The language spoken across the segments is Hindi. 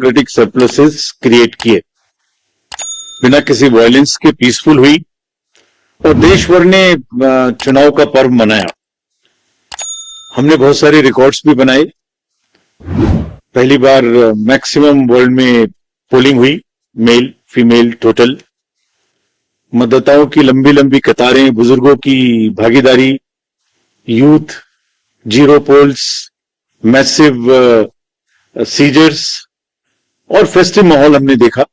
डेमोक्रेटिक सरप्लसेस क्रिएट किए, बिना किसी वायलेंस के पीसफुल हुई और देश भर ने चुनाव का पर्व मनाया। हमने बहुत सारे रिकॉर्ड्स भी बनाए। पहली बार मैक्सिमम वर्ल्ड में पोलिंग हुई, मेल फीमेल टोटल। मतदाताओं की लंबी लंबी कतारें, बुजुर्गों की भागीदारी, youth, zero polls, massive seizures और फेस्टिव माहौल हमने देखा।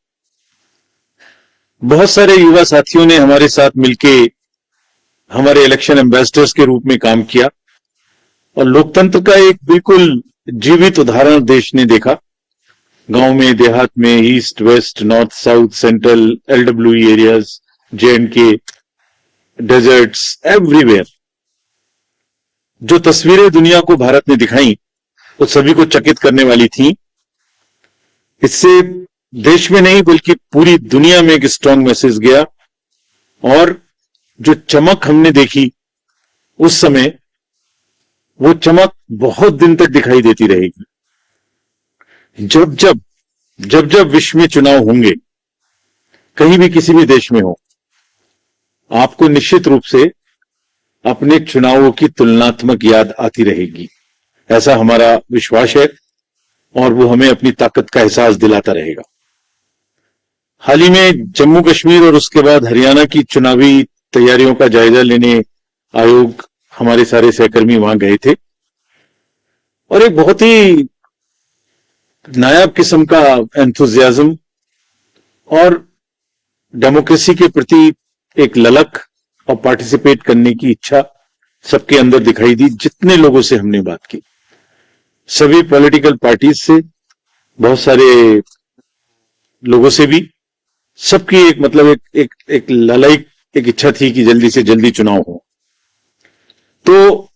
बहुत सारे युवा साथियों ने हमारे साथ मिलके हमारे इलेक्शन एम्बेसडर्स के रूप में काम किया और लोकतंत्र का एक बिल्कुल जीवित उदाहरण देश ने देखा। गांव में, देहात में, east west, north south, central, LWE areas, JNK, deserts, everywhere जो तस्वीरें दुनिया को भारत ने दिखाई वो सभी को चकित करने वाली थी। इससे देश में नहीं बल्कि पूरी दुनिया में एक स्ट्रांग मैसेज गया और जो चमक हमने देखी उस समय, वो चमक बहुत दिन तक दिखाई देती रहेगी। जब जब विश्व में चुनाव होंगे, कहीं भी किसी भी देश में हो, आपको निश्चित रूप से अपने चुनावों की तुलनात्मक याद आती रहेगी। ऐसा हमारा विश्वास है और वो हमें अपनी ताकत का एहसास दिलाता रहेगा। हाल ही में जम्मू कश्मीर और उसके बाद हरियाणा की चुनावी तैयारियों का जायजा लेने आयोग, हमारे सारे सहकर्मी वहां गए थे और एक बहुत ही नायाब किस्म का एंथुजियाज्म और डेमोक्रेसी के प्रति एक ललक और पार्टिसिपेट करने की इच्छा सबके अंदर दिखाई दी। जितने लोगों से हमने बात की, सभी पॉलिटिकल पार्टीज से, बहुत सारे लोगों से भी, सबकी एक मतलब एक ललायक एक इच्छा थी कि जल्दी से जल्दी चुनाव हो। तो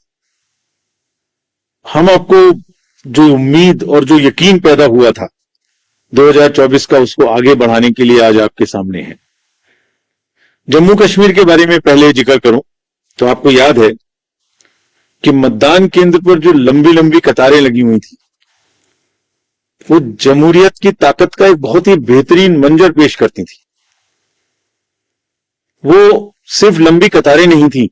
हम आपको जो उम्मीद और जो यकीन पैदा हुआ था 2024 का, उसको आगे बढ़ाने के लिए आज आपके सामने है। जम्मू कश्मीर के बारे में पहले जिक्र करूं तो आपको याद है कि मतदान केंद्र पर जो लंबी लंबी कतारें लगी हुई थी, वो जमहूरियत की ताकत का एक बहुत ही बेहतरीन मंजर पेश करती थी। वो सिर्फ लंबी कतारें नहीं थी,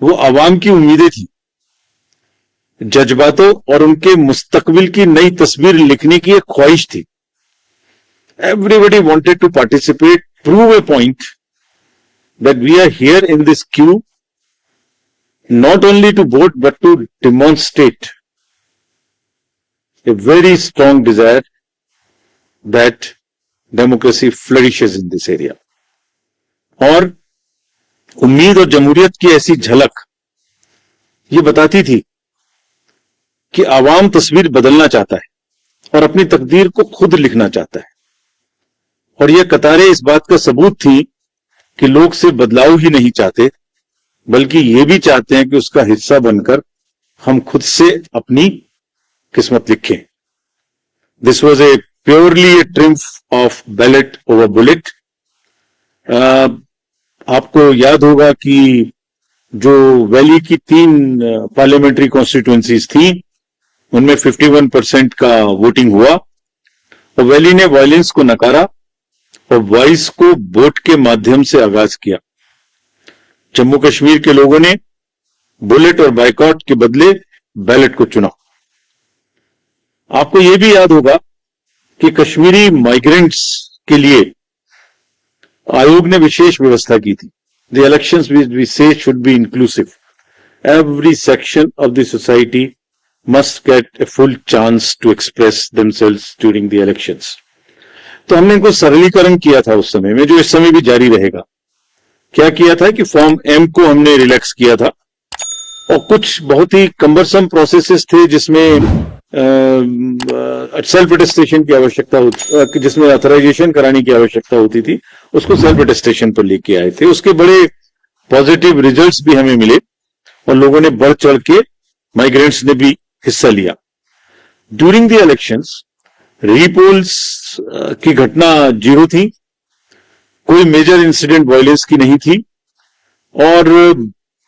वो आवाम की उम्मीदें थी, जज्बातों और उनके मुस्तकबिल की नई तस्वीर लिखने की एक ख्वाहिश थी। Everybody wanted to participate, prove a point that we are here in this queue not only to vote but to demonstrate a very strong desire that democracy flourishes in this area. और उम्मीद और जमहूरियत की ऐसी झलक ये बताती थी कि आवाम तस्वीर बदलना चाहता है और अपनी तकदीर को खुद लिखना चाहता है। और यह कतारें इस बात का सबूत थी कि लोग सिर्फ बदलाव ही नहीं चाहते बल्कि ये भी चाहते हैं कि उसका हिस्सा बनकर हम खुद से अपनी किस्मत लिखें। This was a purely A triumph of ballot over bullet. आपको याद होगा कि जो वैली की 3 पार्लियामेंट्री कॉन्स्टिट्यूएंसीज थी, उनमें 51% का वोटिंग हुआ और वैली ने वायलेंस को नकारा और वॉइस को वोट के माध्यम से आगाज किया। जम्मू कश्मीर के लोगों ने बुलेट और बाइकॉट के बदले बैलेट को चुना। आपको यह भी याद होगा कि कश्मीरी माइग्रेंट्स के लिए आयोग ने विशेष व्यवस्था की थी। The elections we say should be inclusive. Every section of the society must get a full chance to express themselves during the elections. तो हमने इनको सरलीकरण किया था उस समय में, जो इस समय भी जारी रहेगा। क्या किया था कि फॉर्म M को हमने रिलैक्स किया था और कुछ बहुत ही कम्बरसम प्रोसेसेस थे जिसमें सेल्फ अटेस्टेशन की आवश्यकता होती, जिसमें ऑथराइजेशन कराने की आवश्यकता होती थी, उसको सेल्फ अटेस्टेशन पर लेके आए थे। उसके बड़े पॉजिटिव रिजल्ट्स भी हमें मिले और लोगों ने बढ़ चढ़ के, माइग्रेंट्स ने भी हिस्सा लिया। ड्यूरिंग द इलेक्शंस रीपोल्स की घटना 0 थी, कोई मेजर इंसिडेंट वायलेंस की नहीं थी। और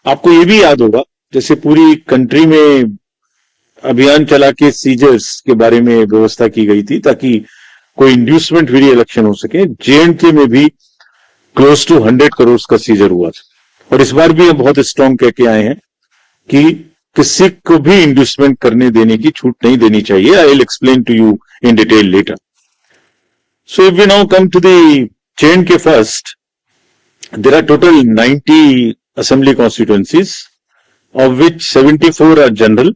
आपको ये भी याद होगा, जैसे पूरी कंट्री में अभियान चला के सीजर्स के बारे में व्यवस्था की गई थी ताकि कोई इंड्यूसमेंट फ्री इलेक्शन हो सके। जेएंडके में भी क्लोज टू 100 करोड़ का सीजर हुआ था। और इस बार भी हम बहुत स्ट्रांग कह के आए हैं कि किसी को भी इंड्यूसमेंट करने देने की छूट नहीं देनी चाहिए। I will explain to you in detail later. So if we now come to the J and K first, there are total 90 assembly constituencies, of which 74 are general,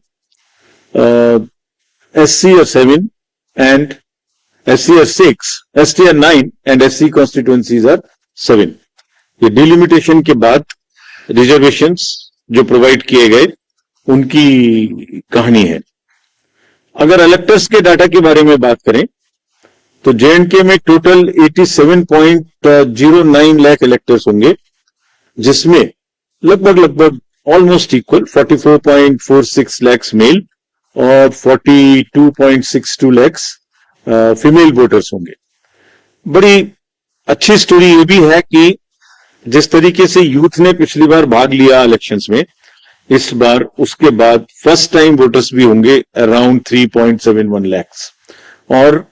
SC are 7 and SC are 6, ST are 9 and SC constituencies are 7. ये डिलिमिटेशन के बाद रिजर्वेशंस जो प्रोवाइड किए गए उनकी कहानी है। अगर इलेक्टर्स के डाटा के बारे में बात करें तो जेएंडके में टोटल 87.09 लाख इलेक्टर्स होंगे, जिसमें लगभग ऑलमोस्ट इक्वल 44.46 लाख मेल और 42.62 लाख फीमेल वोटर्स होंगे। बड़ी अच्छी स्टोरी ये भी है कि जिस तरीके से यूथ ने पिछली बार भाग लिया इलेक्शंस में, इस बार उसके बाद फर्स्ट टाइम वोटर्स भी होंगे अराउंड 3.71 लाख। और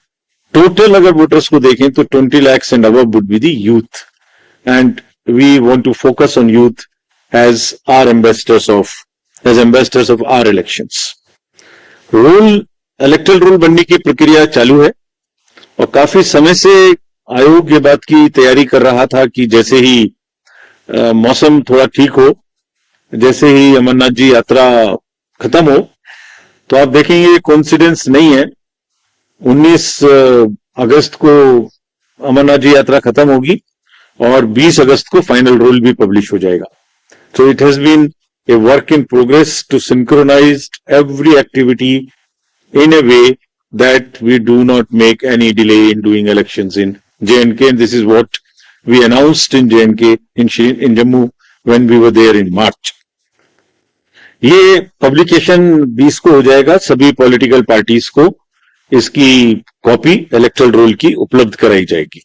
टोटल अगर वोटर्स को देखें तो 20 lakhs and above would be the youth, and we want to focus on youth as ambassadors of our elections. Electoral roll बनने की प्रक्रिया चालू है और काफी समय से आयोग ये बात की तैयारी कर रहा था कि जैसे ही मौसम थोड़ा ठीक हो, जैसे ही अमरनाथ जी यात्रा खत्म हो, तो आप देखेंगे कोइंसिडेंस नहीं है, 19 अगस्त को अमरनाथ जी यात्रा खत्म होगी और 20 अगस्त को फाइनल रोल भी पब्लिश हो जाएगा। So it has been a work in progress to synchronize every activity in a way that we do not make any delay in doing elections in J&K, and this is what we announced in J&K in Jammu when we were there in March. ये पब्लिकेशन 20 को हो जाएगा। सभी पॉलिटिकल पार्टीज को इसकी कॉपी इलेक्टरल रोल की उपलब्ध कराई जाएगी।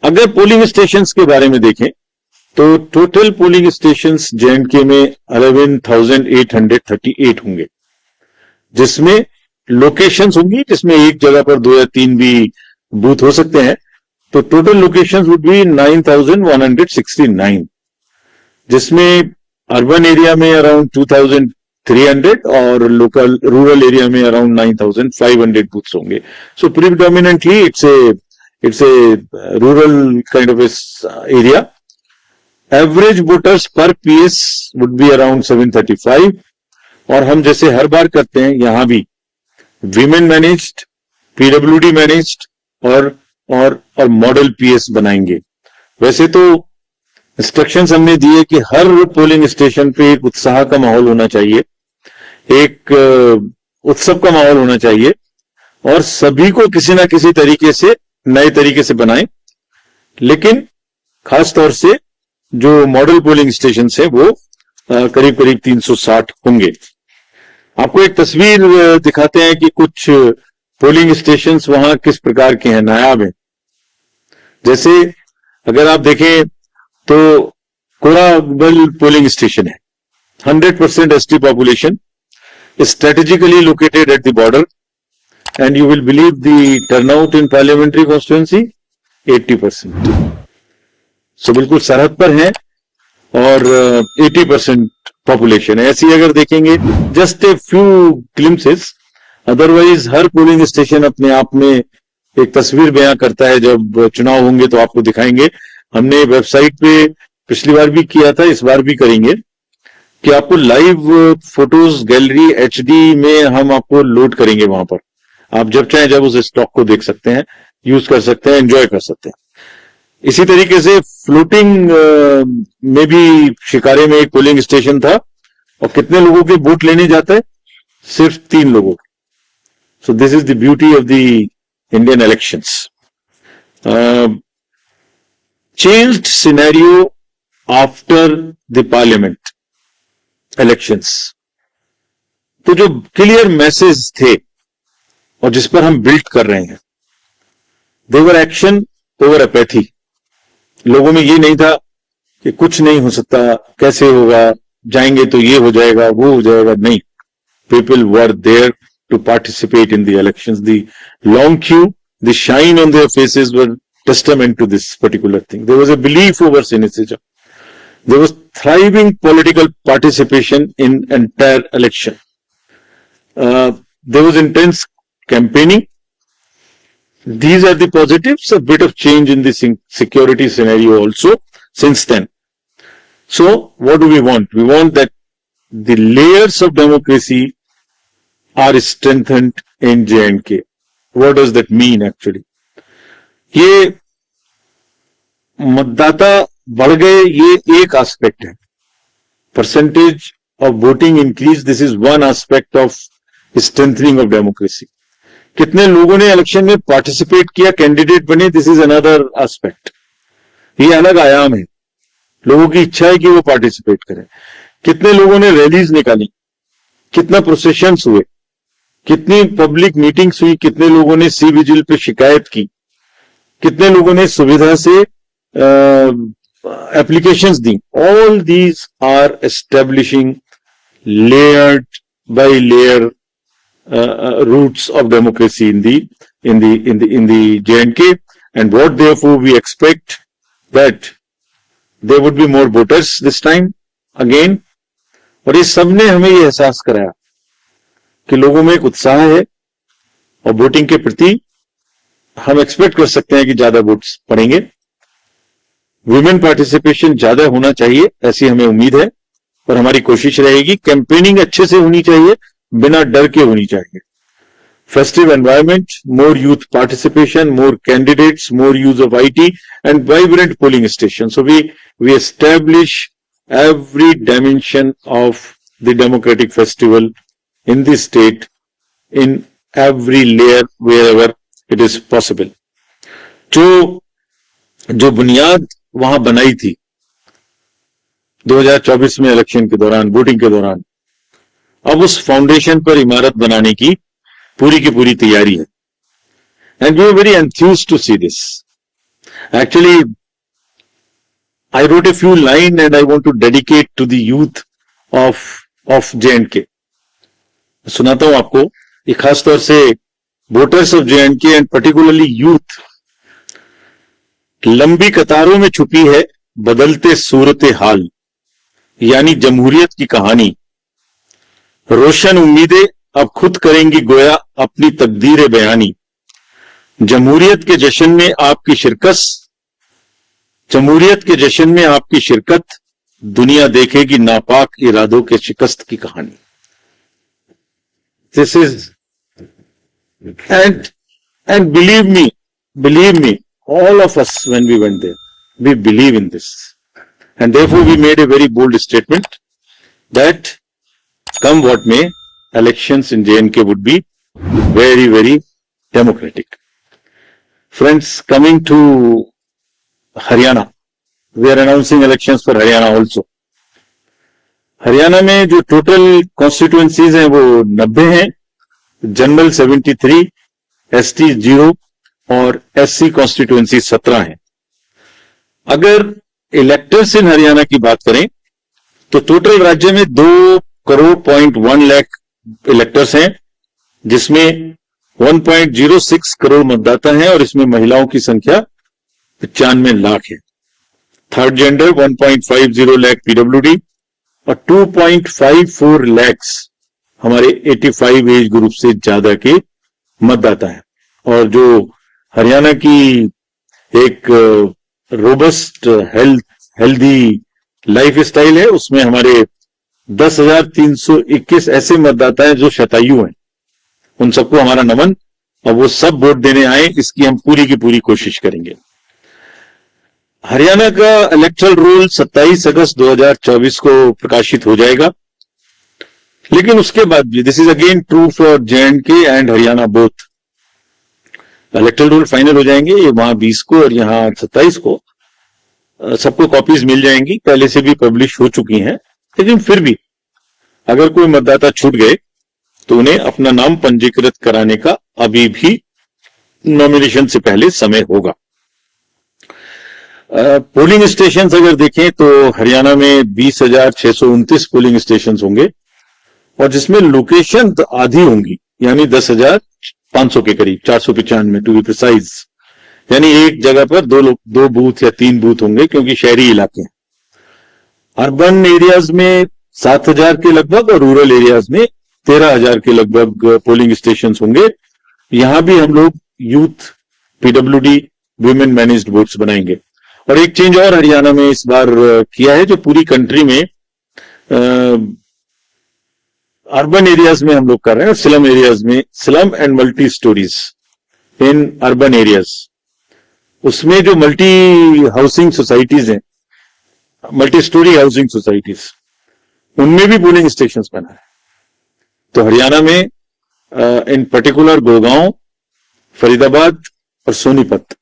अगर पोलिंग स्टेशंस के बारे में देखें तो टोटल पोलिंग स्टेशंस जेएंडके में 11,838 होंगे, जिसमें लोकेशंस होंगी जिसमें एक जगह पर 2 या 3 भी बूथ हो सकते हैं। तो टोटल लोकेशंस वुड बी 9,169, जिसमें अर्बन एरिया में अराउंड 2,300 और लोकल रूरल एरिया में अराउंड 9,500 बूथ्स होंगे। So predominantly it's a rural kind of area. Average voters per PS would be around 735, और हम जैसे हर बार करते हैं यहां भी वीमेन मैनेज्ड, पीडब्ल्यूडी मैनेज्ड और मॉडल पीएस बनाएंगे। वैसे तो इंस्ट्रक्शंस हमने दिए कि हर पोलिंग स्टेशन पे एक उत्साह का माहौल होना चाहिए, एक उत्सव का माहौल होना चाहिए, और सभी को किसी ना किसी तरीके से नए तरीके से बनाएं। लेकिन खास तौर से जो मॉडल पोलिंग स्टेशन है वो करीब 360 होंगे। आपको एक तस्वीर दिखाते हैं कि कुछ पोलिंग स्टेशंस वहां किस प्रकार के हैं, नायाब हैं। जैसे अगर आप देखें तो कोराबल पोलिंग स्टेशन है, 100% ST population, strategically located at the border, and you will believe the turnout in parliamentary constituency 80%. So बिल्कुल सरहद पर है और 80% पॉपुलेशन है। ऐसी अगर देखेंगे just a few glimpses, otherwise her polling station अपने आप में एक तस्वीर बयां करता है। जब चुनाव होंगे तो आपको दिखाएंगे। हमने वेबसाइट पे पिछली बार भी किया था, इस बार भी करेंगे कि आपको लाइव फोटोज गैलरी एचडी में हम आपको लोड करेंगे। वहां पर आप जब चाहे जब उस स्टॉक को देख सकते हैं, यूज कर सकते हैं, एंजॉय कर सकते हैं। इसी तरीके से फ्लोटिंग में भी शिकारे में एक पोलिंग स्टेशन था, और कितने लोगों के वोट लेने जाता है? सिर्फ 3 लोगों। So this is the beauty of the Indian elections. Changed scenario after the parliament elections. तो जो क्लियर मैसेज थे और जिस पर हम बिल्ड कर रहे हैं, देवर एक्शन ओवर अपैथी। लोगों में ये नहीं था कि कुछ नहीं हो सकता, कैसे होगा, जाएंगे तो ये हो जाएगा, वो हो जाएगा। नहीं, people were there to participate in the elections. The long queue, the shine on their faces were testament to this particular thing. There was a belief over cynicism. There was thriving political participation in entire election. There was intense campaigning. These are the positives, a bit of change in the security scenario also since then. So what do we want? We want that the layers of democracy are strengthened in J&K. What does that mean actually? ये मतदाता बढ़ गए, ये एक एस्पेक्ट है. Percentage of voting increase, this is one aspect of strengthening of democracy. कितने लोगों ने इलेक्शन में पार्टिसिपेट किया, कैंडिडेट बने, दिस इज अनदर एस्पेक्ट. ये अलग आयाम है. लोगों की इच्छा है कि वो पार्टिसिपेट करें. कितने लोगों ने रैलीज निकाली, कितना प्रोसेशंस हुए, कितनी पब्लिक मीटिंग्स हुई, कितने लोगों ने सी विजिल पे शिकायत की, कितने लोगों ने सुविधा से एप्लीकेशंस दी. All these are establishing layered by layer roots of democracy in the J&K, and what therefore we expect that there would be more voters this time again. और इस सब ने हमें ये एहसास कराया कि लोगों में एक उत्साह है और वोटिंग के प्रति हम एक्सपेक्ट कर सकते हैं कि ज्यादा वोट्स पड़ेंगे. वुमेन पार्टिसिपेशन ज्यादा होना चाहिए, ऐसी हमें उम्मीद है, और हमारी कोशिश रहेगी. कैंपेनिंग अच्छे से होनी चाहिए, बिना डर के होनी चाहिए. Festive environment, more youth participation, more candidates, more use of IT, and vibrant polling stations. So we establish every dimension of the democratic festival in the state in every layer wherever it is possible. जो बुनियाद वहां बनाई थी 2024 में इलेक्शन के दौरान, वोटिंग के दौरान, अब उस फाउंडेशन पर इमारत बनाने की पूरी तैयारी है. And we are very enthused to see this. Actually, I wrote a few lines and I want to dedicate to the youth of J&K. सुनाता हूं आपको, ये खास तौर से voters of J&K and particularly youth. लंबी कतारों में छुपी है बदलते सूरत हाल, यानी जमहूरियत की कहानी. रोशन उम्मीदें अब खुद करेंगी गोया अपनी तकदीर बयानी. जमहूरियत के जश्न में आपकी शिरकत, दुनिया देखेगी नापाक इरादों के शिकस्त की कहानी. This is and believe me, all of us when we went there, we believe in this, and therefore we made a very bold statement that come what may, elections in J&K would be very, very democratic. Friends, coming to Haryana, we are announcing elections for Haryana also. Haryana में जो टोटल कॉन्स्टिट्यूएंसीज हैं वो 90 हैं, जनरल 73, ST 0 और SC कॉन्स्टिट्यूएंसी 17 हैं. अगर इलेक्टर्स इन हरियाणा की बात करें तो टोटल राज्य में 2.1 लाख इलेक्टर्स हैं, जिसमें 1.06 करोड़ मतदाता हैं और इसमें महिलाओं की संख्या 95 लाख है. थर्ड जेंडर 1.50 लाख PWD और 2.54 लाख हमारे 85 एज ग्रुप से ज्यादा के मतदाता हैं. और जो हरियाणा की एक रोबस्ट हेल्दी लाइफ स्टाइल है, उसमें हमारे 10,321 ऐसे मतदाता हैं जो शतायु हैं. उन सबको हमारा नमन, और वो सब वोट देने आए, इसकी हम पूरी की पूरी कोशिश करेंगे. हरियाणा का इलेक्टरल रोल 27 अगस्त 2024 को प्रकाशित हो जाएगा. लेकिन उसके बाद भी, this is again true for J&K and Haryana both, electoral roll final हो जाएंगे. ये वहां 20 को और यहां 27 को. सबको कॉपीज मिल जाएंगी, पहले से भी पब्लिश हो चुकी हैं. लेकिन फिर भी अगर कोई मतदाता छूट गए तो उन्हें अपना नाम पंजीकृत कराने का अभी भी नॉमिनेशन से पहले समय होगा. पोलिंग स्टेशन अगर देखें तो हरियाणा में 20,629 पोलिंग स्टेशन होंगे और जिसमें लोकेशन तो आधी होंगी, यानी 10,500 के करीब, 495 टू बी प्रिसाइज, यानी एक जगह पर दो बूथ या 3 बूथ होंगे, क्योंकि शहरी इलाके हैं। अर्बन एरियाज में 7,000 के लगभग और रूरल एरियाज में 13,000 के लगभग पोलिंग स्टेशन होंगे। यहां भी हम लोग youth PWD women managed votes बनाएंगे। और एक चेंज और हरियाणा में इस बार किया है, जो पूरी कंट्री में अर्बन एरियाज में हम लोग कर रहे हैं, और स्लम एरियाज में, slum and multi stories in urban areas, उसमें जो मल्टी हाउसिंग सोसाइटीज हैं, मल्टी स्टोरी हाउसिंग सोसाइटीज, उनमें भी पोलिंग स्टेशन बना है। तो हरियाणा में इन पर्टिकुलर गुड़गांव, फरीदाबाद और सोनीपत,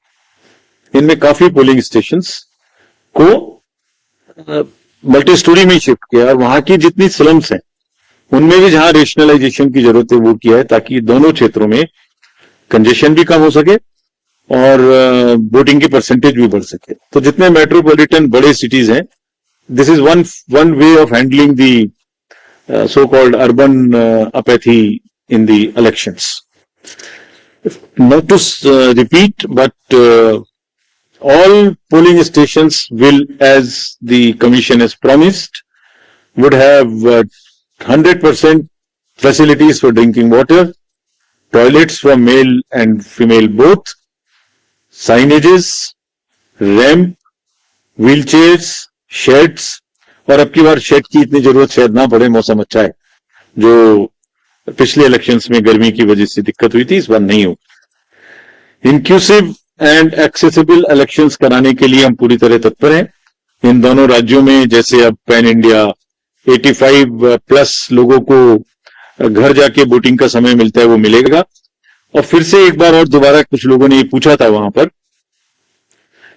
इनमें काफी पोलिंग स्टेशंस को मल्टी स्टोरी में शिफ्ट किया, और वहां की जितनी स्लम्स हैं उनमें भी जहां रेशनलाइजेशन की जरूरत है वो किया है, ताकि दोनों क्षेत्रों में कंजेशन भी कम हो सके और वोटिंग की परसेंटेज भी बढ़ सके। तो जितने मेट्रोपॉलिटन बड़े सिटीज हैं, this is one way of handling the so called urban apathy in the elections. Not to repeat, but all polling stations will, as the commission has promised, would have 100% facilities for drinking water, toilets for male and female both, signages, ramp, wheelchairs, sheds, और अब की बार शेड की इतनी जरूरत शायद ना पड़े, मौसम अच्छा है, जो पिछले इलेक्शंस में गर्मी की वजह से दिक्कत हुई थी, इस बार नहीं हो। इंक्लूसिव एंड एक्सेसिबल इलेक्शंस कराने के लिए हम पूरी तरह तत्पर हैं। इन दोनों राज्यों में जैसे अब पैन इंडिया 85 प्लस लोगों को घर जाके वोटिंग का समय मिलता है, वो मिलेगा। और फिर से एक बार और दोबारा कुछ लोगों ने ये पूछा था वहां पर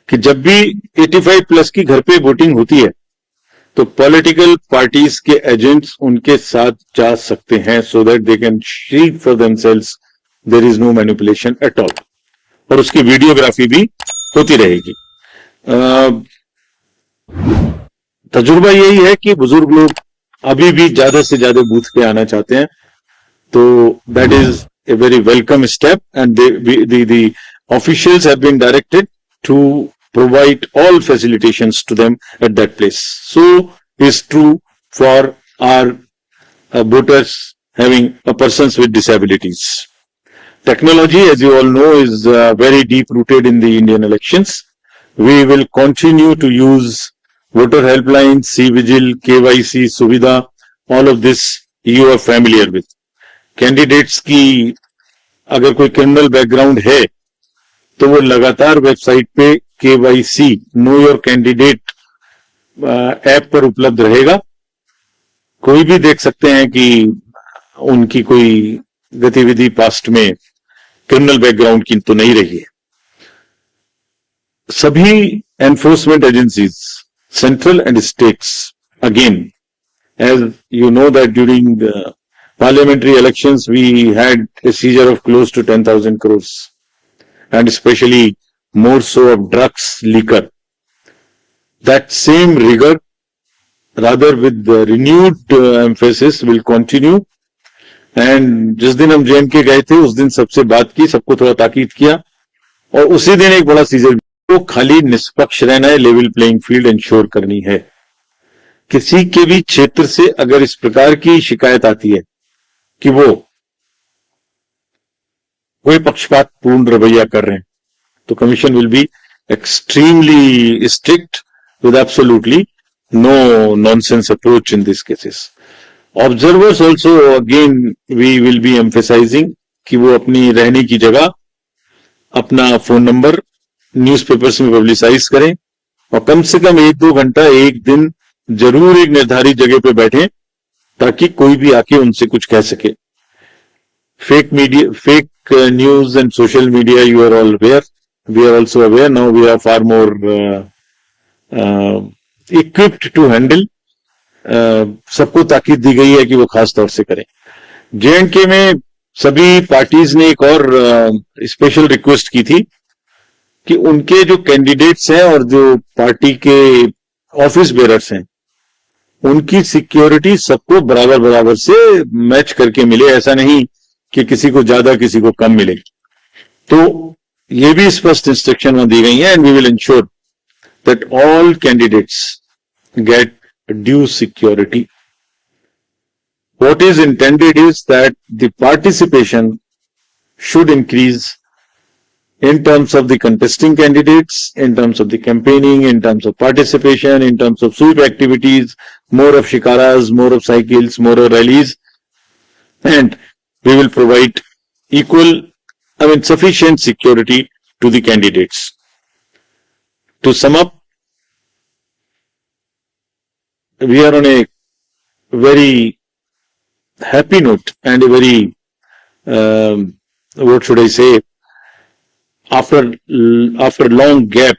कि जब भी 85 प्लस की घर पे वोटिंग होती है तो पॉलिटिकल पार्टीज के एजेंट्स उनके साथ जा सकते हैं, so that they can see for themselves there is no manipulation at all, और उसकी वीडियोग्राफी भी होती रहेगी। तजुर्बा यही है कि बुजुर्ग लोग अभी भी ज्यादा से ज्यादा बूथ पे आना चाहते हैं, तो that is a very welcome step, and the officials have been directed to provide all facilitations to them at that place. So is true for our voters having persons with disabilities. Technology, as you all know, is very deep rooted in the Indian elections. We will continue to use voter helpline, C-Vigil, KYC, Suvidha, all of this you are familiar with. Candidates की अगर कोई क्रिमिनल बैकग्राउंड है तो वो लगातार वेबसाइट पे KYC know your candidate app पर उपलब्ध रहेगा। कोई भी देख सकते हैं कि उनकी कोई गतिविधि पास्ट में क्रिमिनल बैकग्राउंड की तो नहीं रही है। सभी enforcement agencies, central and states, again as you know that during parliamentary elections we had a seizure of close to 10,000 crores, and especially more so of drugs, liquor. That same rigor, rather with the renewed emphasis, will continue. And जिस दिन हम JNK गए थे उस दिन सबसे बात की, सबको थोड़ा ताकीद किया, और उसी दिन एक बड़ा सीजर, तो खाली निष्पक्ष रहना है, लेवल प्लेइंग फील्ड इंश्योर करनी है। किसी के भी क्षेत्र से अगर इस प्रकार की शिकायत आती है कि वो कोई पक्षपातपूर्ण रवैया कर रहे हैं, तो commission will be extremely strict with absolutely no nonsense approach in these cases. Observers also, again, we will be emphasizing कि वो अपनी रहने की जगह, अपना फोन नंबर न्यूज़पेपर्स में पब्लिसाइज करें, और कम से कम 1-2 घंटा एक दिन जरूर एक निर्धारित जगह पे बैठें, ताकि कोई भी आके उनसे कुछ कह सके। Fake media, fake news and social media, you are all aware, we are also aware, now we are far more equipped to handle. सबको ताकीद दी गई है कि वो खास तौर से करें। JNK में सभी पार्टीज ने एक और स्पेशल रिक्वेस्ट की थी कि उनके जो कैंडिडेट्स हैं और जो पार्टी के ऑफिस बेरर्स हैं उनकी सिक्योरिटी सबको बराबर बराबर से मैच करके मिले, ऐसा नहीं कि किसी को ज्यादा किसी को कम मिले। तो ये भी स्पष्ट इंस्ट्रक्शन में दी गई है, and we will ensure that all candidates get due security. What is intended is that the participation should increase in terms of the contesting candidates, in terms of the campaigning, in terms of participation, in terms of sweep activities, more of shikaras, more of cycles, more of rallies, and we will provide sufficient security to the candidates. To sum up, we are on a very happy note and a very, what should I say, after a long gap,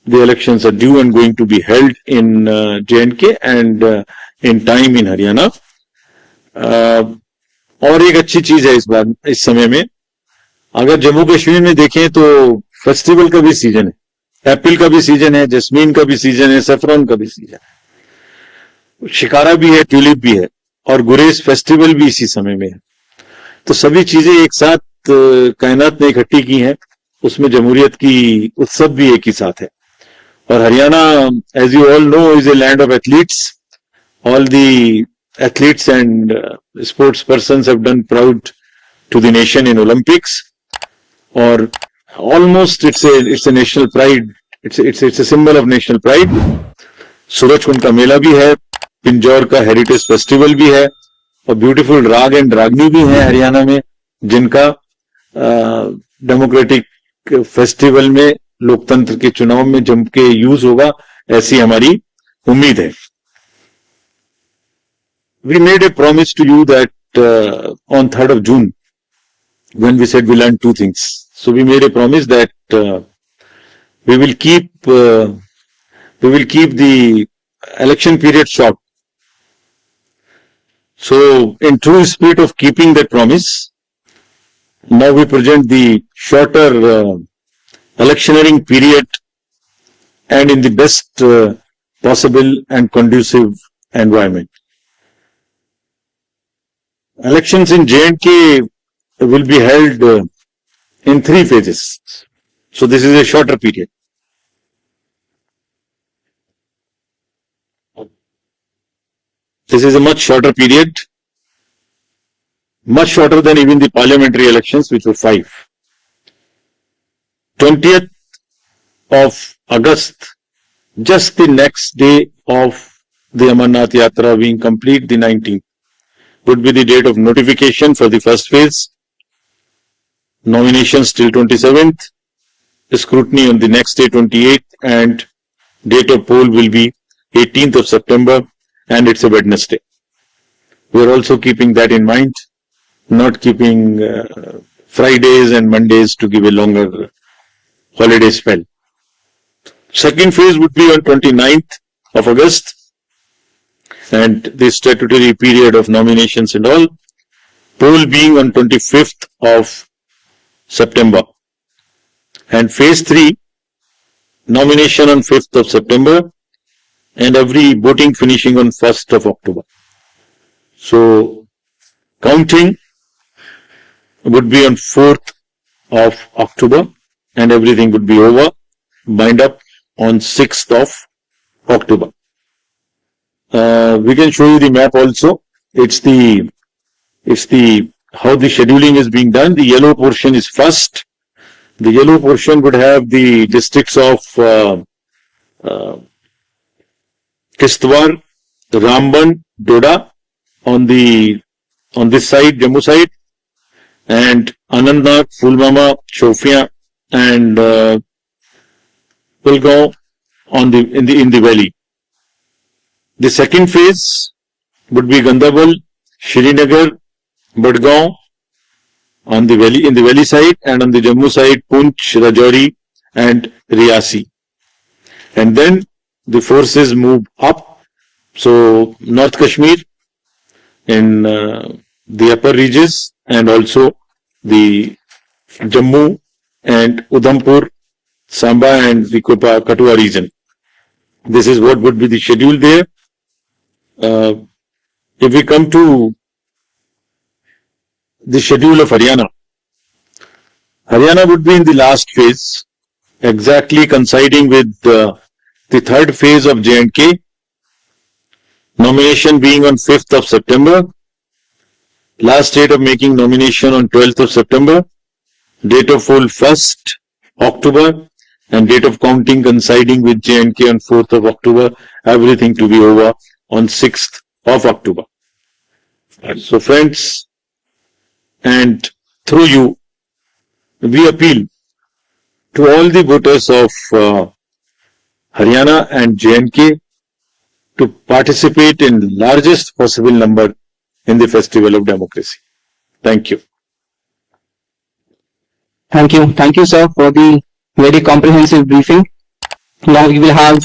the elections are due and going to be held in J&K and in time in Haryana. और एक अच्छी चीज है इस बार, इस समय में अगर जम्मू कश्मीर में देखें तो फेस्टिवल का भी सीजन है, एप्पल का भी सीजन है, जैस्मीन का भी सीजन है, सैफरॉन का भी सीजन है, शिकारा भी है, ट्यूलिप भी है, और गुरेज फेस्टिवल भी इसी समय में है। तो सभी चीजें एक साथ कायनात ने इकट्ठी की हैं, उसमें जमहूरियत की उत्सव भी एक ही साथ है। और Haryana, as you all know, is a land of athletes. All the athletes and sports persons have done proud to the nation in Olympics, और almost it's a national pride, it's a symbol of national pride. Surajkund का मेला भी है, पिंजौर का हेरिटेज फेस्टिवल भी है, और ब्यूटीफुल राग एंड रागनी भी है हरियाणा में, जिनका डेमोक्रेटिक फेस्टिवल में, लोकतंत्र के चुनाव में जम के यूज होगा, ऐसी हमारी उम्मीद है. We made a promise to you that on 3rd of June, when we said we learned two things. So we made a promise that we will keep the election period short. So in true spirit of keeping that promise, now we present the shorter electioneering period, and in the best possible and conducive environment. Elections in J&K will be held in 3 phases. So this is a shorter period. This is a much shorter period, much shorter than even the parliamentary elections, which were 5. 20th of August, just the next day of the Amarnath Yatra being complete, the 19th, would be the date of notification for the first phase. Nominations till 27th, scrutiny on the next day 28th, and date of poll will be 18th of September, and it's a Wednesday. We are also keeping that in mind, not keeping Fridays and Mondays to give a longer holiday spell. Second phase would be on 29th of August, and the statutory period of nominations and all, poll being on 25th of September. And phase 3, nomination on 5th of September, and every voting finishing on 1st of October. So counting would be on 4th of October, and everything would be over, bind up on 6th of October. We can show you the map also. It's the how the scheduling is being done. The yellow portion is first. The yellow portion would have the districts of Kishtwar, Ramban, Doda on this side, Jammu side, and Anantnag, Pulwama, Shopian, and Kulgaon in the valley. The second phase would be Gandarbal, Srinagar, Budgaon on the valley, in the valley side, and on the Jammu side, Poonch, Rajouri, and Riyasi. And then the forces move up. So North Kashmir in the upper reaches, and also the Jammu and Udhampur, Samba and the Kathua region. This is what would be the schedule there. if we come to the schedule of Haryana would be in the last phase, exactly coinciding with the third phase of J&K, nomination being on 5th of September, last date of making nomination on 12th of September, date of poll 1st October, and date of counting coinciding with J&K on 4th of October, everything to be over on 6th of October. So friends, and through you, we appeal to all the voters of Haryana and J&K to participate in largest possible number in the festival of democracy. Thank you. Thank you. Thank you, sir, for the very comprehensive briefing. Now we will have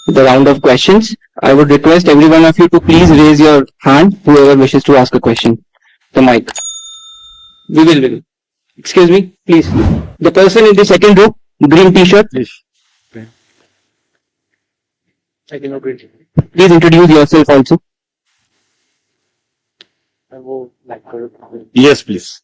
the round of questions. I would request every one of you to please raise your hand, whoever wishes to ask a question. The mic. We will. Excuse me, please. The person in the second row, green t-shirt. Please. Please introduce yourself also. Yes, please.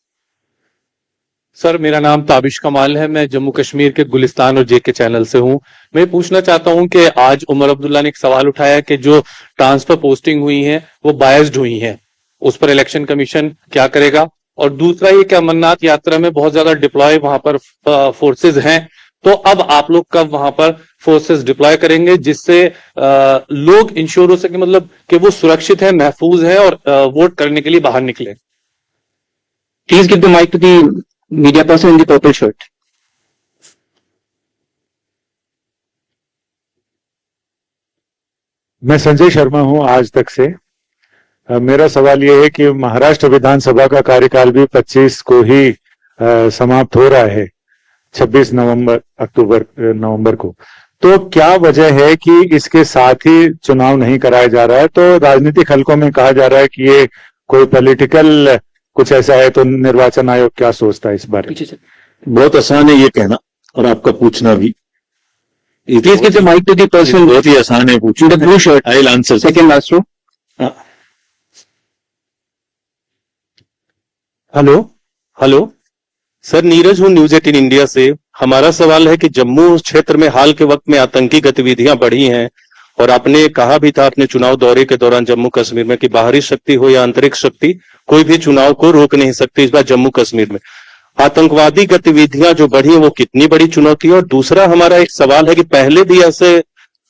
Sir, मेरा नाम ताबिश कमाल है। मैं जम्मू कश्मीर के गुलिस्तान और जेके चैनल से हूं। मैं पूछना चाहता हूं कि आज उमर अब्दुल्ला ने एक सवाल उठाया कि जो ट्रांसफर पोस्टिंग हुई है वो बायस्ड हुई है, उस पर इलेक्शन कमीशन क्या करेगा? और दूसरा ये कि अमरनाथ यात्रा में बहुत ज्यादा डिप्लॉय वहां पर फोर्सेज हैं, तो अब आप लोग कब वहां पर फोर्सेस डिप्लॉय करेंगे जिससे लोग इंश्योर हो सके, मतलब कि वो सुरक्षित है, महफूज है और वोट करने के लिए बाहर निकले? Please give the mic to the media person in the purple shirt. मैं संजय शर्मा हूं आज तक से। मेरा सवाल यह है कि महाराष्ट्र विधानसभा का कार्यकाल भी 25 को ही समाप्त हो रहा है, 26 नवंबर को। तो क्या वजह है कि इसके साथ ही चुनाव नहीं कराया जा रहा है? तो राजनीतिक हलकों में कहा जा रहा है कि ये कोई पॉलिटिकल कुछ ऐसा है, तो निर्वाचन आयोग क्या सोचता है इस बारे में? बहुत आसान है ये कहना और आपका पूछना भी। Please give the mic to the person. बहुत ही आसान है पूछना। The blue shirt. I'll answer. Second last row. Hello sir, Neeraj हूं न्यूज 18 इंडिया से। हमारा सवाल है कि जम्मू क्षेत्र में हाल के वक्त में आतंकी गतिविधियां बढ़ी हैं और आपने कहा भी था अपने चुनाव दौरे के दौरान जम्मू कश्मीर में कि बाहरी शक्ति हो या आंतरिक शक्ति, कोई भी चुनाव को रोक नहीं सकती। इस बार जम्मू कश्मीर में आतंकवादी गतिविधियां जो बढ़ी है वो कितनी बड़ी चुनौती है? और दूसरा हमारा एक सवाल है कि पहले भी ऐसे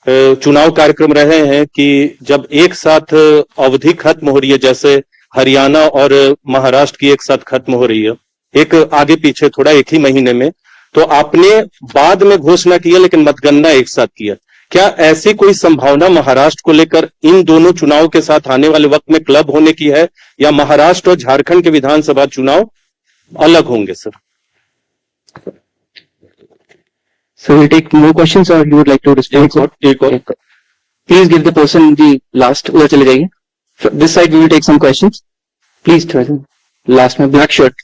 चुनाव कार्यक्रम रहे हैं कि जब एक साथ अवधि खत्म हो रही है, जैसे हरियाणा और महाराष्ट्र की एक साथ खत्म हो रही है, एक आगे पीछे थोड़ा एक ही महीने में, तो आपने बाद में घोषणा किया लेकिन मतगणना एक साथ किया। क्या ऐसी कोई संभावना महाराष्ट्र को लेकर इन दोनों चुनाव के साथ आने वाले वक्त में क्लब होने की है, या महाराष्ट्र और झारखंड के विधानसभा चुनाव अलग होंगे sir? So we'll take more questions or you would like to respond? एक और। Please give the person the last. उधर चले जाइए. This side we will take some questions. Please try them. Last में black shirt.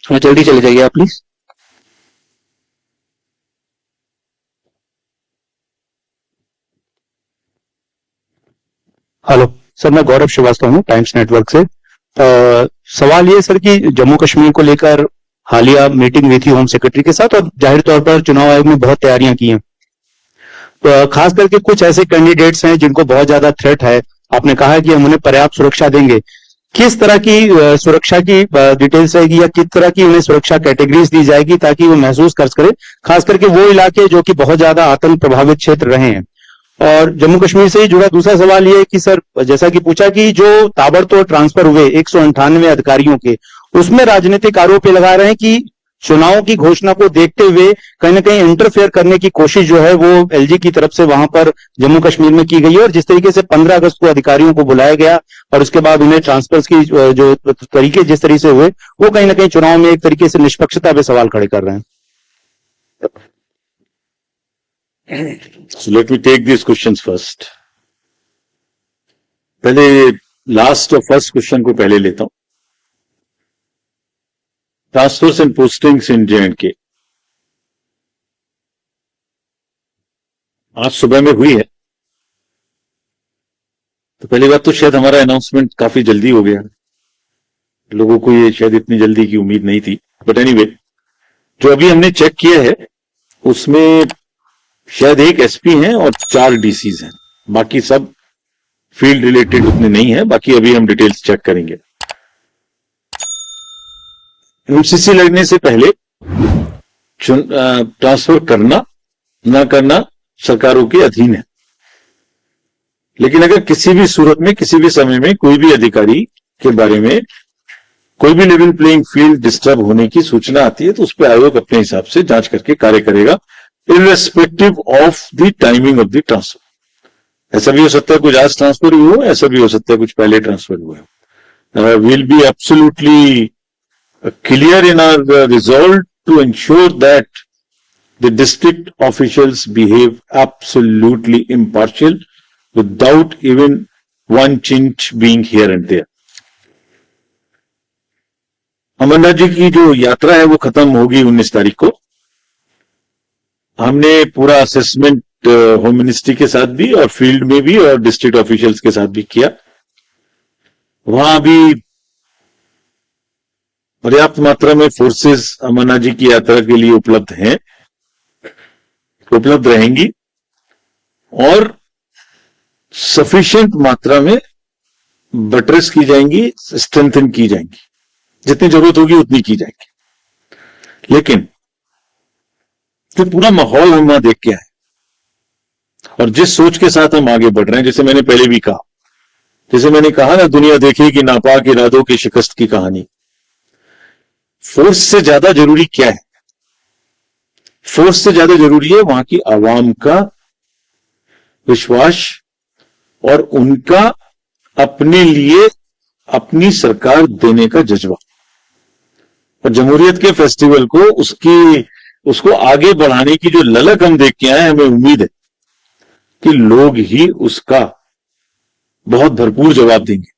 हाँ, जल्दी चले जाइए आप प्लीज। हेलो सर, मैं गौरव श्रीवास्तव हूँ टाइम्स नेटवर्क से। सवाल ये सर कि जम्मू कश्मीर को लेकर हालिया मीटिंग हुई थी होम सेक्रेटरी के साथ और जाहिर तौर पर चुनाव आयोग ने बहुत तैयारियां की हैं। तो खास करके कुछ ऐसे कैंडिडेट्स हैं जिनको बहुत ज्यादा थ्रेट है। आपने कहा कि हम उन्हें पर्याप्त सुरक्षा देंगे। किस तरह की सुरक्षा की डिटेल्स रहेगी या किस तरह की उन्हें सुरक्षा कैटेगरीज दी जाएगी ताकि वो महसूस कर सके, खास करके वो इलाके जो कि बहुत ज्यादा आतंक प्रभावित क्षेत्र रहे हैं? और जम्मू कश्मीर से ही जुड़ा दूसरा सवाल ये है कि सर, जैसा कि पूछा कि जो ताबड़तोड़ ट्रांसफर हुए 198 अधिकारियों के, उसमें राजनीतिक आरोप लगा रहे हैं कि चुनाव की घोषणा को देखते हुए कहीं ना कहीं इंटरफेयर करने की कोशिश जो है वो एलजी की तरफ से वहां पर जम्मू कश्मीर में की गई है। और जिस तरीके से 15 अगस्त को अधिकारियों को बुलाया गया और उसके बाद उन्हें ट्रांसफर्स की जो तरीके जिस तरीके से हुए, वो कहीं ना कहीं चुनाव में एक तरीके से निष्पक्षता पे सवाल खड़े कर रहे हैं। So let me take these questions first. पहले लास्ट और फर्स्ट क्वेश्चन को पहले लेता हूं। Transfers and postings in J&K. आज सुबह में हुई है। तो पहली बात तो शायद हमारा अनाउंसमेंट काफी जल्दी हो गया, लोगों को ये शायद इतनी जल्दी की उम्मीद नहीं थी, बट एनीवे जो अभी हमने चेक किया है उसमें शायद एक एसपी हैं और 4 डीसीज हैं, बाकी सब फील्ड रिलेटेड उतने नहीं है। बाकी अभी हम डिटेल्स चेक करेंगे। यूसीसी लगने से पहले ट्रांसफर करना ना करना सरकारों के अधीन है, लेकिन अगर किसी भी सूरत में किसी भी समय में कोई भी अधिकारी के बारे में कोई भी लेवल प्लेइंग फील्ड डिस्टर्ब होने की सूचना आती है तो उस पर आयोग अपने हिसाब से जांच करके कार्य करेगा, irrespective of the timing of the transfer. ऐसा भी हो सकता है कुछ आज ट्रांसफर हुआ हो, ऐसा भी हो सकता है कुछ पहले ट्रांसफर हुआ हो। Will be absolutely clear in our resolve to ensure that the district officials behave absolutely impartial without even one chinch being here and there. Amarnath ji की जो यात्रा है वो खत्म होगी 19 तारीख को। हमने पूरा असेसमेंट होम मिनिस्ट्री के साथ भी और फील्ड में भी और डिस्ट्रिक्ट ऑफिशियल्स के साथ भी किया। वहां भी पर्याप्त मात्रा में फोर्सेस अमरनाथ जी की यात्रा के लिए उपलब्ध हैं, उपलब्ध रहेंगी और सफिशिएंट मात्रा में बटरेस की जाएंगी, स्ट्रेंथन की जाएंगी, जितनी जरूरत होगी उतनी की जाएगी। लेकिन जो पूरा माहौल हम वहां देख के आए और जिस सोच के साथ हम आगे बढ़ रहे हैं, जैसे मैंने पहले भी कहा, जैसे मैंने कहा ना, दुनिया देखेगी नापाक इरादों की शिकस्त की कहानी। फोर्स से ज्यादा जरूरी क्या है? फोर्स से ज्यादा जरूरी है वहां की आवाम का विश्वास और उनका अपने लिए अपनी सरकार देने का जज्बा। और जमहूरियत के फेस्टिवल को उसको आगे बढ़ाने की जो ललक हम देख के आए, हमें उम्मीद है कि लोग ही उसका बहुत भरपूर जवाब देंगे।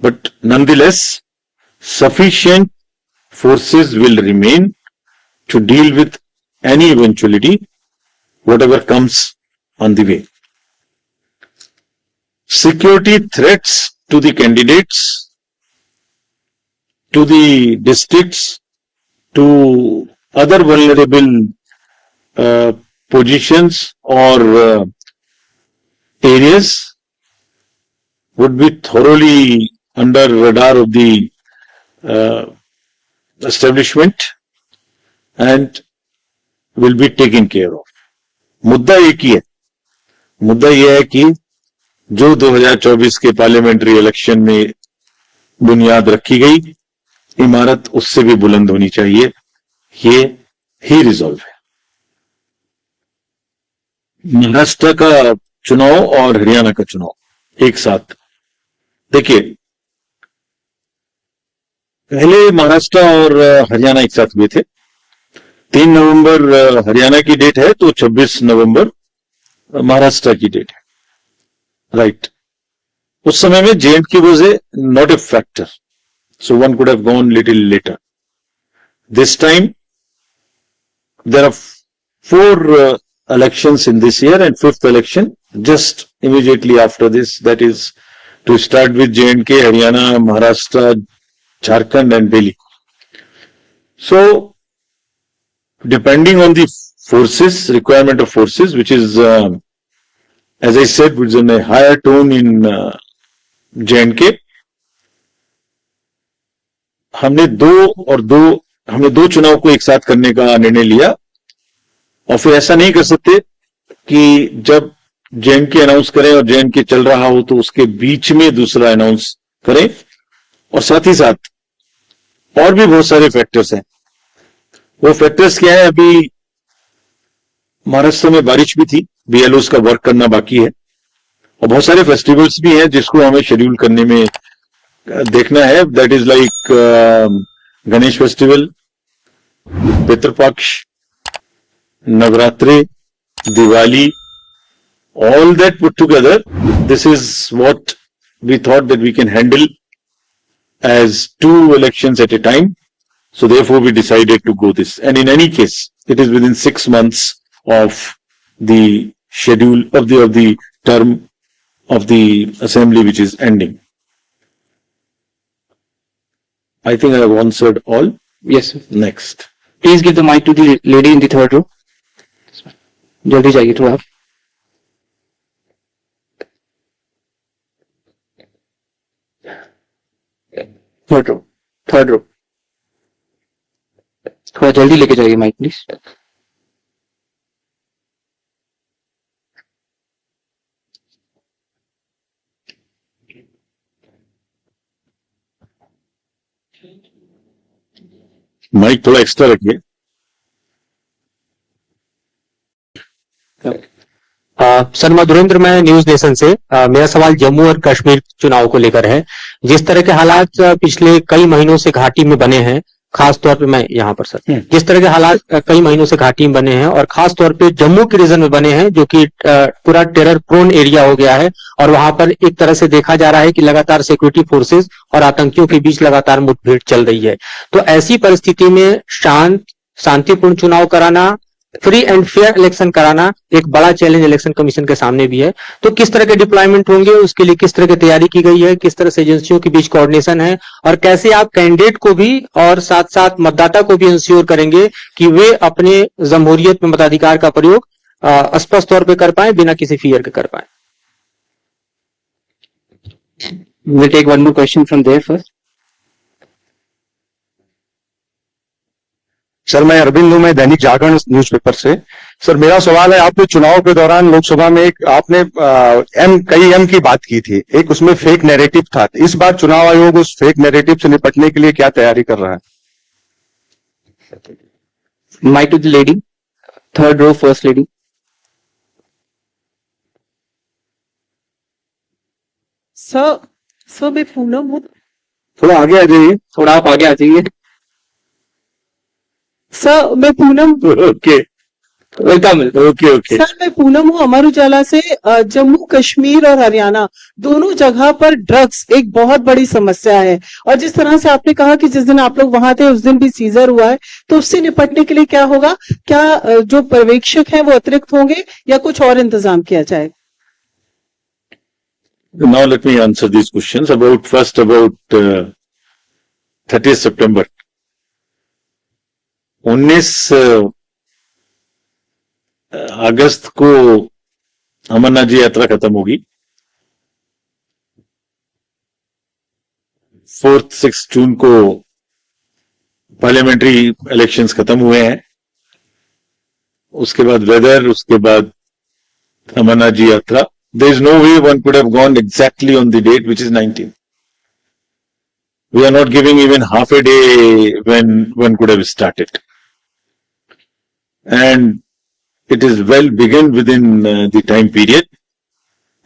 But nonetheless sufficient forces will remain to deal with any eventuality, whatever comes on the way. Security threats to the candidates, to the districts, to other vulnerable positions or areas would be thoroughly under radar of the establishment and will be taken care of. मुद्दा एक ही है, मुद्दा यह है कि जो 2024 के पार्लियामेंट्री इलेक्शन में बुनियाद रखी गई, इमारत उससे भी बुलंद होनी चाहिए। ये ही रिजॉल्व है। महाराष्ट्र का चुनाव और हरियाणा का चुनाव एक साथ देखिए। पहले महाराष्ट्र और हरियाणा एक साथ हुए थे। 3 नवंबर हरियाणा की डेट है तो 26 नवंबर महाराष्ट्र की डेट है, राइट। उस समय में J&K was not a factor, so one could have gone little later. This time there are 4 elections in this year and 5th election just immediately after this, that is to start with J&K, Haryana, Maharashtra, Jharkhand and Delhi. So depending on the forces, requirement of forces, which is as I said, which is in a higher tone in J&K, हमने दो चुनाव को एक साथ करने का निर्णय लिया। और फिर ऐसा नहीं कर सकते कि जब J&K अनाउंस करें और J&K चल रहा हो तो उसके बीच में दूसरा अनाउंस करें। और साथ ही साथ और भी बहुत सारे फैक्टर्स हैं। वो फैक्टर्स क्या है? अभी महाराष्ट्र में बारिश भी थी, BLOs का वर्क करना बाकी है और बहुत सारे फेस्टिवल्स भी हैं जिसको हमें शेड्यूल करने में देखना है। That is like Ganesh festival, Pitrupaksha, Navratri, Diwali, all that put together, this is what we thought that we can handle as 2 elections at a time. So therefore we decided to go this. And in any case, it is within 6 months of the schedule of the term of the assembly which is ending. I think I have answered all. Yes, sir. Next. Please give the mic to the lady in the third row. जल्दी जाइए थोड़ा आप. थर्ड रो थोड़ा जल्दी लेके जाइए माइक प्लीज. माइक थोड़ा एक्स्ट्रा रखिए. सर मधुरेंद्र, मैं न्यूज नेशन से मेरा सवाल जम्मू और कश्मीर चुनाव को लेकर है. जिस तरह के हालात पिछले कई महीनों से घाटी में बने हैं, खास तौर पे मैं यहाँ पर सर, जिस तरह के हालात कई महीनों से घाटी में बने हैं और खास तौर पे जम्मू के रीजन में बने हैं, जो कि पूरा टेरर प्रोन एरिया हो गया है और वहां पर एक तरह से देखा जा रहा है कि लगातार सिक्योरिटी फोर्सेस और आतंकियों के बीच लगातार मुठभेड़ चल रही है. तो ऐसी परिस्थिति में शांतिपूर्ण चुनाव कराना, फ्री एंड फेयर इलेक्शन कराना एक बड़ा चैलेंज इलेक्शन कमीशन के सामने भी है. तो किस तरह के डिप्लॉयमेंट होंगे, उसके लिए किस तरह की तैयारी की गई है, किस तरह से एजेंसियों के बीच कोऑर्डिनेशन है और कैसे आप कैंडिडेट को भी और साथ साथ मतदाता को भी इंश्योर करेंगे कि वे अपने जमहूरियत में मताधिकार का प्रयोग स्पष्ट तौर पर कर पाए, बिना किसी फियर के कर पाए. We'll take one more question from there first. Sir मैं अरविंद हूं, मैं दैनिक जागरण न्यूज़पेपर से. सर मेरा सवाल है, आपने चुनाव के दौरान लोकसभा में एक आपने कई एम की बात की थी, एक उसमें फेक नैरेटिव था. इस बार चुनाव आयोग उस फेक नैरेटिव से निपटने के लिए क्या तैयारी कर रहा है? Mic to the lady, third row, first lady. Sir मैं पूनम हूँ. थोड़ा आगे आ जाइए. थोड़ा आप आगे आ जाइए. सर मैं Poonam. Okay welcome. Okay okay. Sir मैं पूनम हूँ अमर उजाला से. जम्मू कश्मीर और हरियाणा दोनों जगह पर ड्रग्स एक बहुत बड़ी समस्या है और जिस तरह से आपने कहा कि जिस दिन आप लोग वहां थे उस दिन भी सीजर हुआ है, तो उससे निपटने के लिए क्या होगा? क्या जो पर्यवेक्षक हैं वो अतिरिक्त होंगे या कुछ और इंतजाम किया जाए? Now let me answer these questions. About 30th September. 19 अगस्त को अमरनाथ जी यात्रा खत्म होगी. 4-6 जून को पार्लियामेंट्री इलेक्शंस खत्म हुए हैं. उसके बाद वेदर, उसके बाद अमरनाथ जी यात्रा. There is no way one could have gone exactly on the date, which is 19th. We are not giving even half a day when one could have started. And it is well begun within the time period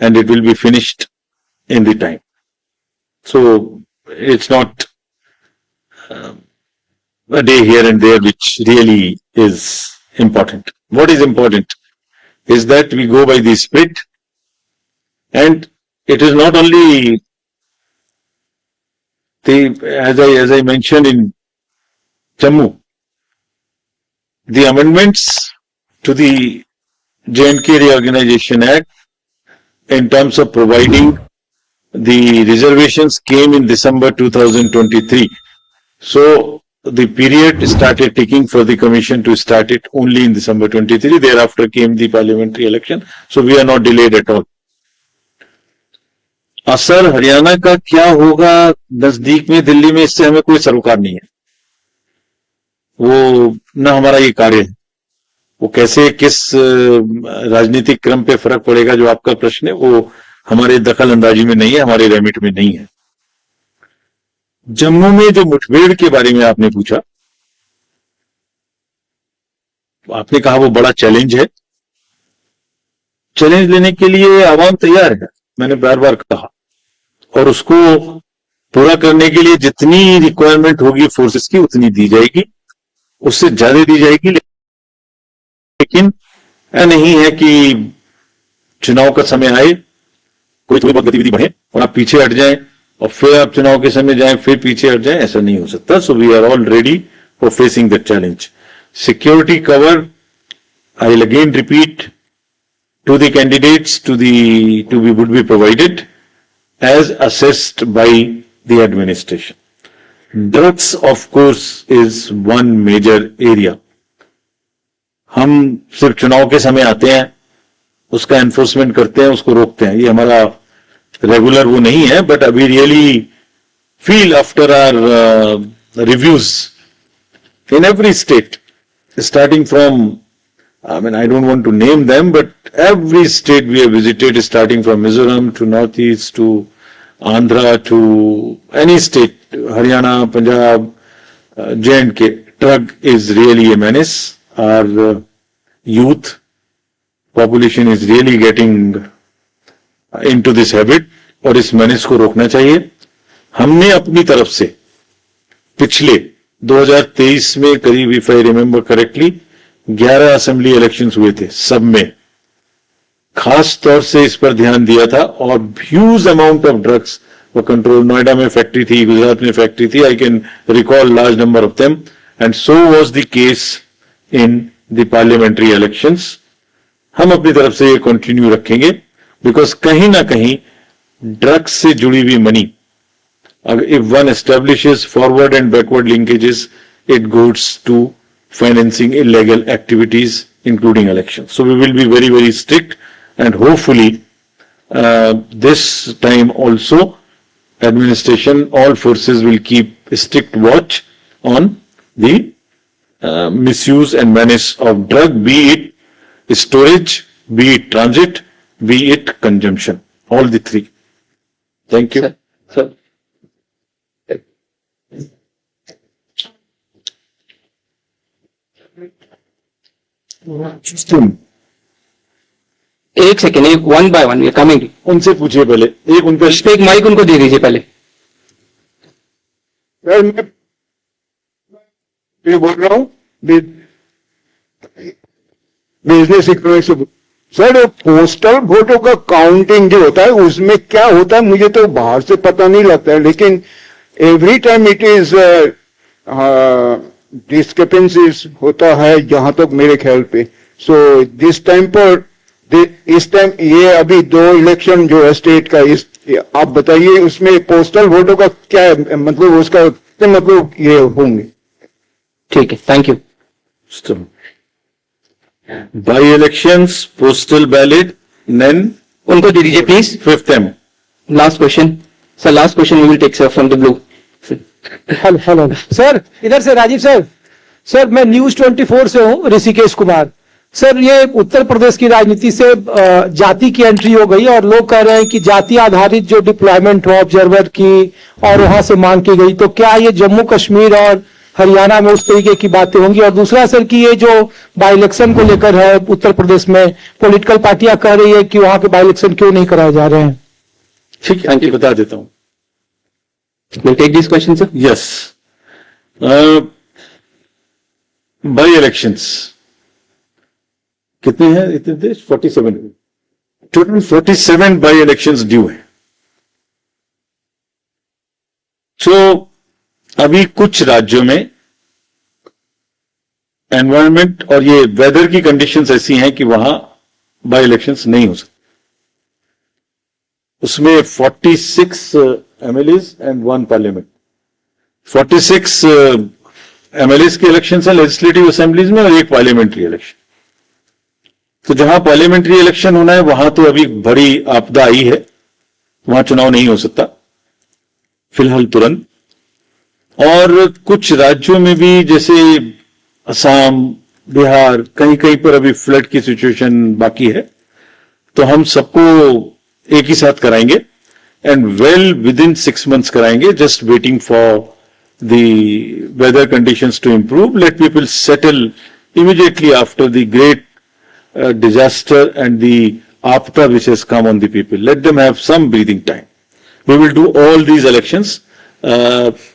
and it will be finished in the time. So it's not a day here and there which really is important. What is important is that we go by the spirit, and it is not only as I mentioned in Jammu, the amendments to the J&K Reorganization Act in terms of providing the reservations came in December 2023. So the period started ticking for the commission to start it only in December 23. Thereafter came the parliamentary election. So we are not delayed at all. असर हरियाणा का क्या होगा नजदीक में दिल्ली में, इससे हमें कोई सरोकार नहीं है. वो ना हमारा ये कार्य है. वो कैसे किस राजनीतिक क्रम पे फर्क पड़ेगा, जो आपका प्रश्न है, वो हमारे दखल अंदाजी में नहीं है, हमारे रेमिट में नहीं है. जम्मू में जो मुठभेड़ के बारे में आपने पूछा, आपने कहा वो बड़ा चैलेंज है. चैलेंज लेने के लिए आवाम तैयार है, मैंने बार बार कहा, और उसको पूरा करने के लिए जितनी रिक्वायरमेंट होगी फोर्सेस की उतनी दी जाएगी, उससे ज्यादा दी जाएगी. लेकिन नहीं है कि चुनाव का समय आए, कोई थोड़ी बहुत गतिविधि बढ़े और आप पीछे हट जाएं और फिर आप चुनाव के समय जाएं फिर पीछे हट जाएं, ऐसा नहीं हो सकता. So we are all ready for facing that challenge. Security cover, I will again repeat, to the candidates to be would be provided as assessed by the administration. Drugs, of course, is one major area. हम सिर्फ चुनाव के समय आते हैं, उसका एनफोर्समेंट करते हैं, उसको रोकते हैं, ये हमारा रेगुलर वो नहीं है. But we really feel after our reviews in every state, starting from, I mean, I don't want to name them, but every state we have visited, starting from Mizoram to Northeast to Andhra to any state, Haryana, Punjab, J&K, drug is really a menace. Our youth population is really getting into this habit और इस menace को रोकना चाहिए. हमने अपनी तरफ से पिछले 2023 में करीब, if I remember correctly, 11 assembly elections हुए थे. सब में खास तौर से इस पर ध्यान दिया था और ह्यूज अमाउंट ऑफ ड्रग्स व कंट्रोल. नोएडा में फैक्ट्री थी, गुजरात में फैक्ट्री थी, I can recall large number of them, and so was the case in the parliamentary elections. हम अपनी तरफ से ये कंटिन्यू रखेंगे, बिकॉज कहीं ना कहीं ड्रग्स से जुड़ी हुई money, if one establishes forward and backward linkages, it goes to financing illegal activities, including elections. So we will be very, very strict, and hopefully this time also administration, all forces will keep strict watch on the misuse and menace of drug, be it storage, be it transit, be it consumption, all the three. Thank you. Sir. एक सेकेंड, एक वन बाय वन कमिंग. उनसे पूछिए पहले, एक उनका इस पे एक माइक उनको दे दीजिए पहले. सर मैं बोल रहा हूँ बिजनेस इकोनॉमिक्स से. सर पोस्टल वोटों का काउंटिंग जो होता है उसमें क्या होता है मुझे तो बाहर से पता नहीं लगता है, लेकिन every time it is discrepancies होता है जहां तक मेरे ख्याल पे. सो दिस टाइम पर इस टाइम ये अभी 2 इलेक्शन जो है स्टेट का, इस आप बताइए उसमें पोस्टल वोटों का क्या है, मतलब उसका मतलब ये होंगे. ठीक है, thank you. By elections, postal ballot, then उनको दे दीजिए please. 5th M. Last question sir, last question we will take sir from the blue. Hello sir, इधर से राजीव सर. सर मैं न्यूज 24 से हूँ, ऋषिकेश कुमार. सर ये उत्तर प्रदेश की राजनीति से जाति की एंट्री हो गई और लोग कह रहे हैं कि जाति आधारित जो डिप्लॉयमेंट हो ऑब्जर्वर की और वहां से मांग की गई, तो क्या ये जम्मू कश्मीर और हरियाणा में उस तरीके की बातें होंगी? और दूसरा सर कि ये जो बाई इलेक्शन को लेकर है उत्तर प्रदेश में, पॉलिटिकल पार्टियां कह रही है कि वहां के बाई इलेक्शन क्यों नहीं कराए जा रहे हैं? ठीक है, बता देता हूं. We'll take this question, sir. Yes. By elections. कितने हैं इतने देश? 47. टोटल 47 बाई इलेक्शंस ड्यू है. सो अभी कुछ राज्यों में एनवायरमेंट और ये वेदर की कंडीशंस ऐसी हैं कि वहां बाई इलेक्शंस नहीं हो सकते. उसमें 46 MLAs एंड 1 पार्लियामेंट. 46 MLAs के इलेक्शन है लेजिस्लेटिव असेंबलीज में और 1 पार्लियामेंट्री इलेक्शन. तो जहां पार्लियामेंट्री इलेक्शन होना है वहां तो अभी बड़ी आपदा आई है, वहां चुनाव नहीं हो सकता फिलहाल तुरंत. और कुछ राज्यों में भी जैसे असम, बिहार, कहीं कहीं पर अभी फ्लड की सिचुएशन बाकी है. तो हम सबको एक ही साथ कराएंगे and well within 6 months कराएंगे, just waiting for the weather conditions to improve. Let people settle immediately after the great disaster and the apta which has come on the people. Let them have some breathing time. We will do all these elections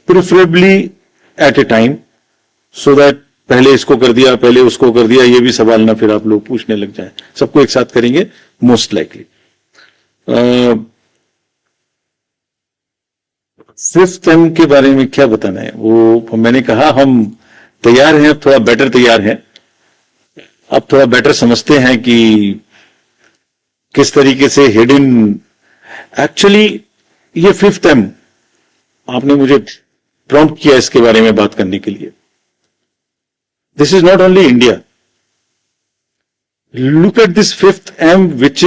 preferably at a time so that पहले इसको कर दिया, पहले उसको कर दिया, ये भी सवाल ना फिर आप लोग पूछने लग जाएं. सबको एक साथ करेंगे मोस्ट लाइकली. 5th M के बारे में क्या बताना है, वो मैंने कहा हम तैयार हैं, अब थोड़ा बेटर तैयार हैं, अब थोड़ा बेटर समझते हैं कि किस तरीके से हिडन, एक्चुअली ये 5th M आपने मुझे प्रॉम्प्ट किया इसके बारे में बात करने के लिए. This is not only India. Look at this 5th M, which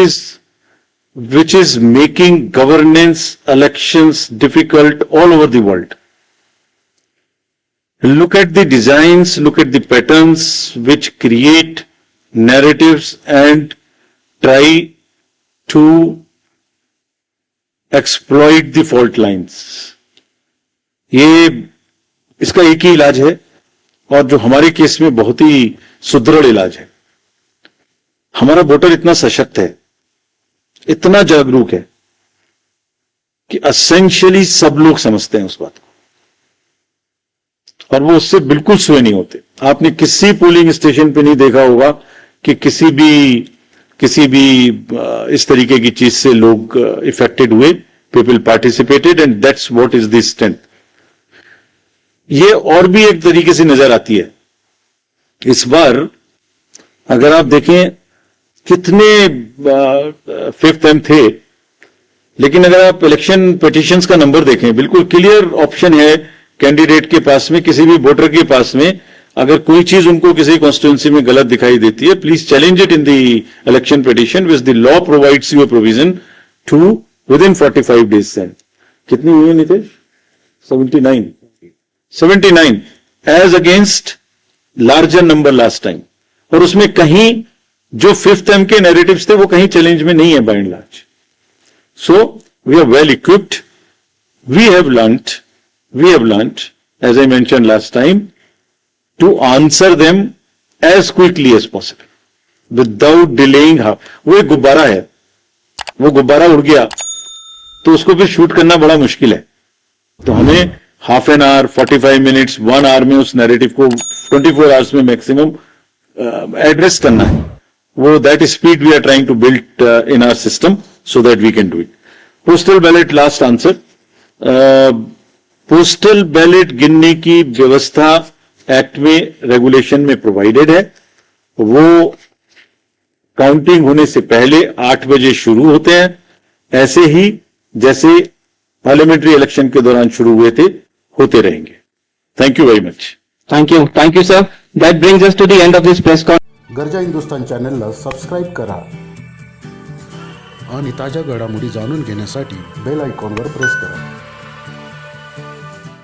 is making governance, elections difficult all over the world. Look at the designs, look at the patterns which create narratives and try to exploit the fault lines. इसका एक ही इलाज है, और जो हमारे केस में बहुत ही सुदृढ़ इलाज है. हमारा वोटर इतना सशक्त है, इतना जागरूक है कि एसेंशियली सब लोग समझते हैं उस बात को, और वो उससे बिल्कुल स्वयं नहीं होते. आपने किसी पोलिंग स्टेशन पे नहीं देखा होगा कि किसी भी इस तरीके की चीज से लोग इफेक्टेड हुए. People participated and that's what is the strength. ये और भी एक तरीके से नजर आती है. इस बार अगर आप देखें कितने 5th M थे, लेकिन अगर आप इलेक्शन पिटीशंस का नंबर देखें, बिल्कुल क्लियर ऑप्शन है कैंडिडेट के पास में, किसी भी वोटर के पास में. अगर कोई चीज उनको किसी कॉन्स्टिट्यूंसी में गलत दिखाई देती है, please challenge it in the election petition which the law provides you a provision to within 45 days send. कितनी हुई है Nitish? 79 as against larger number last time. और उसमें कहीं जो 5th M के नैरेटिव्स थे वो कहीं चैलेंज में नहीं है by and large. So we are well equipped. We have learned as I mentioned last time to answer them as quickly as possible without delaying. वो एक गुब्बारा है, वो गुब्बारा उड़ गया तो उसको फिर शूट करना बड़ा मुश्किल है. तो हमें half an hour, 45 minutes, 1 hour में उस नैरेटिव को 24 hours में मैक्सिमम एड्रेस करना है. वो that speed we are trying to build in our system so that we can do it. Postal ballot, last answer. Postal ballot गिनने की व्यवस्था एक्ट में, रेगुलेशन में प्रोवाइडेड है. वो काउंटिंग होने से पहले 8 बजे शुरू होते हैं, ऐसे ही जैसे पार्लियामेंट्री इलेक्शन के दौरान शुरू हुए थे, होते रहेंगे. Thank you very much. Thank you, sir. That brings us to the end of this press conference. गरजा हिंदुस्तान चॅनलला सबस्क्राईब करा आणि ताज्या घडामोडी जाणून घेण्यासाठी बेल आयकॉनवर प्रेस करा.